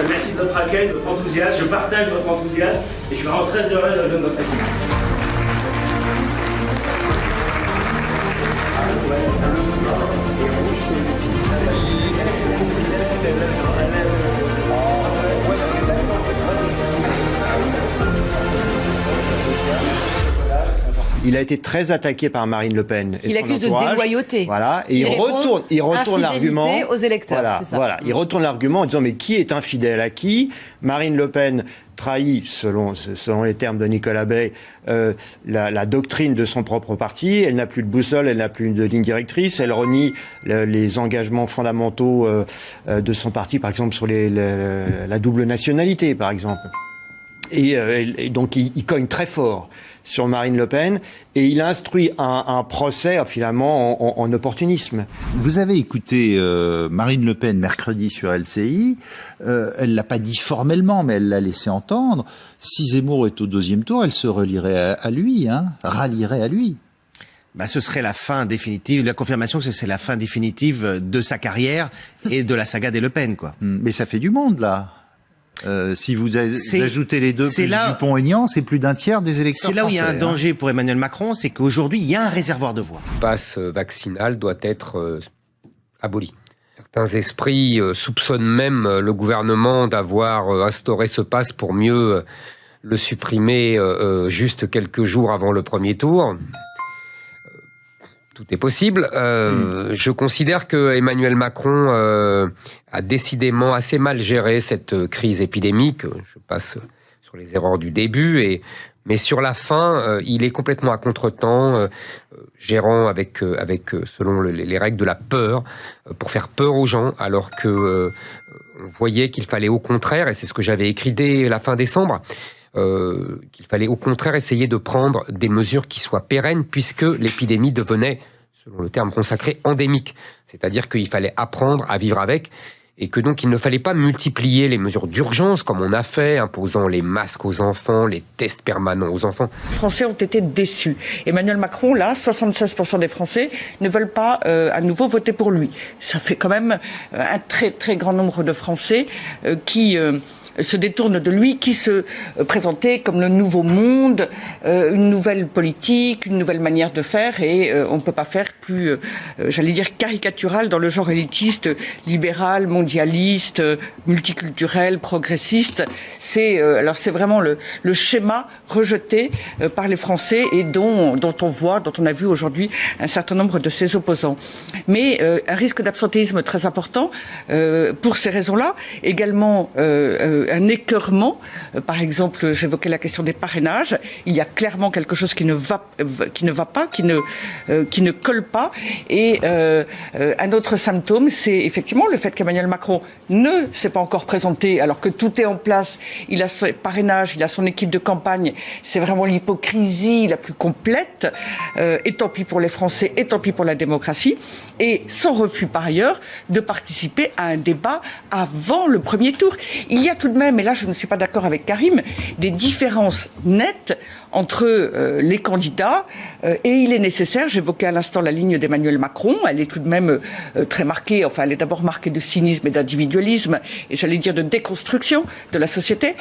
merci de votre accueil, de votre enthousiasme. Je partage votre enthousiasme et je suis vraiment très heureux de votre équipe. Il a été très attaqué par Marine Le Pen et il son accuse entourage. De déloyauté. Voilà, et il retourne l'argument aux électeurs. Voilà, il retourne l'argument en disant mais qui est infidèle à qui? Marine Le Pen trahit, selon les termes de Nicolas Bay, la doctrine de son propre parti. Elle n'a plus de boussole, elle n'a plus de ligne directrice. Elle renie les engagements fondamentaux de son parti, par exemple sur la double nationalité, par exemple. Et donc il cogne très fort sur Marine Le Pen et il instruit un procès finalement en opportunisme. Vous avez écouté Marine Le Pen mercredi sur LCI, elle l'a pas dit formellement mais elle l'a laissé entendre. Si Zemmour est au deuxième tour, elle se relierait à lui, rallierait à lui. Ce serait la fin définitive, la confirmation que c'est la fin définitive de sa carrière et de la saga des Le Pen, quoi. Mais ça fait du monde là. Si vous ajoutez les deux, plus Dupont-Aignan, c'est plus d'un tiers des électeurs français. C'est là où il y a un danger pour Emmanuel Macron, c'est qu'aujourd'hui, il y a un réservoir de voix. Le pass vaccinal doit être aboli. Certains esprits soupçonnent même le gouvernement d'avoir instauré ce pass pour mieux le supprimer juste quelques jours avant le premier tour. Tout est possible. Je considère que Emmanuel Macron a décidément assez mal géré cette crise épidémique. Je passe sur les erreurs du début, mais sur la fin, il est complètement à contretemps, gérant avec selon les règles de la peur, pour faire peur aux gens, alors que on voyait qu'il fallait au contraire, et c'est ce que j'avais écrit dès la fin décembre, qu'il fallait au contraire essayer de prendre des mesures qui soient pérennes, puisque l'épidémie devenait, selon le terme consacré, endémique. C'est-à-dire qu'il fallait apprendre à vivre avec, et que donc il ne fallait pas multiplier les mesures d'urgence, comme on a fait, imposant les masques aux enfants, les tests permanents aux enfants. Les Français ont été déçus. Emmanuel Macron, là, 76% des Français ne veulent pas à nouveau voter pour lui. Ça fait quand même un très très grand nombre de Français qui se détourne de lui, qui se présentait comme le nouveau monde, une nouvelle politique, une nouvelle manière de faire, et on ne peut pas faire plus, j'allais dire, caricatural dans le genre élitiste, libéral, mondialiste, multiculturel, progressiste. C'est vraiment le schéma rejeté par les Français et dont on a vu aujourd'hui un certain nombre de ses opposants. Mais un risque d'absentéisme très important pour ces raisons-là. Également un écœurement. Par exemple, j'évoquais la question des parrainages. Il y a clairement quelque chose qui ne va pas, qui ne colle pas. Et un autre symptôme, c'est effectivement le fait qu'Emmanuel Macron ne s'est pas encore présenté, alors que tout est en place. Il a ses parrainages, il a son équipe de campagne. C'est vraiment l'hypocrisie la plus complète. Et tant pis pour les Français, et tant pis pour la démocratie. Et sans refus par ailleurs de participer à un débat avant le premier tour. Il y a tout de même, et là je ne suis pas d'accord avec Karim, des différences nettes entre les candidats, et il est nécessaire, j'évoquais à l'instant la ligne d'Emmanuel Macron, elle est tout de même très marquée, enfin elle est d'abord marquée de cynisme et d'individualisme, et j'allais dire de déconstruction de la société,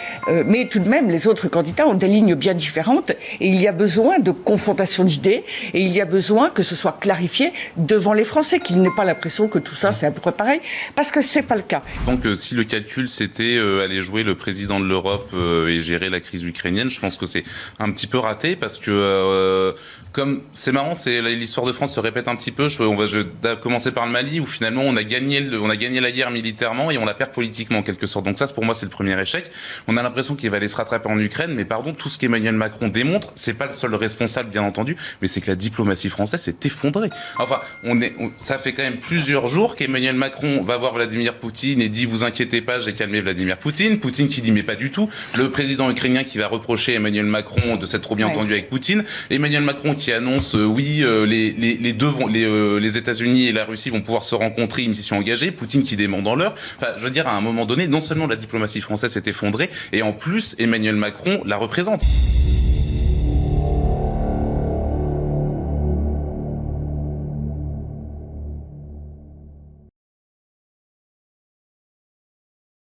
mais tout de même les autres candidats ont des lignes bien différentes, et il y a besoin de confrontation d'idées, et il y a besoin que ce soit clarifié devant les Français, qu'ils n'aient pas l'impression que tout ça c'est à peu près pareil, parce que c'est pas le cas. Donc si le calcul c'était aller jouer le président de l'Europe et gérer la crise ukrainienne, je pense que c'est un petit peu raté, parce que comme c'est marrant, c'est l'histoire de France se répète un petit peu. Je vais commencer par le Mali, où finalement on a gagné la guerre militairement et on la perd politiquement en quelque sorte. Donc ça, pour moi, c'est le premier échec. On a l'impression qu'il va aller se rattraper en Ukraine, mais pardon, tout ce qu'Emmanuel Macron démontre, c'est pas le seul responsable, bien entendu, mais c'est que la diplomatie française s'est effondrée. Enfin, ça fait quand même plusieurs jours qu'Emmanuel Macron va voir Vladimir Poutine et dit vous inquiétez pas, j'ai calmé Vladimir Poutine. Poutine qui dit mais pas du tout. Le président ukrainien qui va reprocher Emmanuel Macron de s'être trop bien entendu avec Poutine. Emmanuel Macron qui annonce les États-Unis et la Russie vont pouvoir se rencontrer, une mission engagée. Poutine qui dément dans l'heure. Enfin, je veux dire, à un moment donné, non seulement la diplomatie française s'est effondrée, et en plus Emmanuel Macron la représente.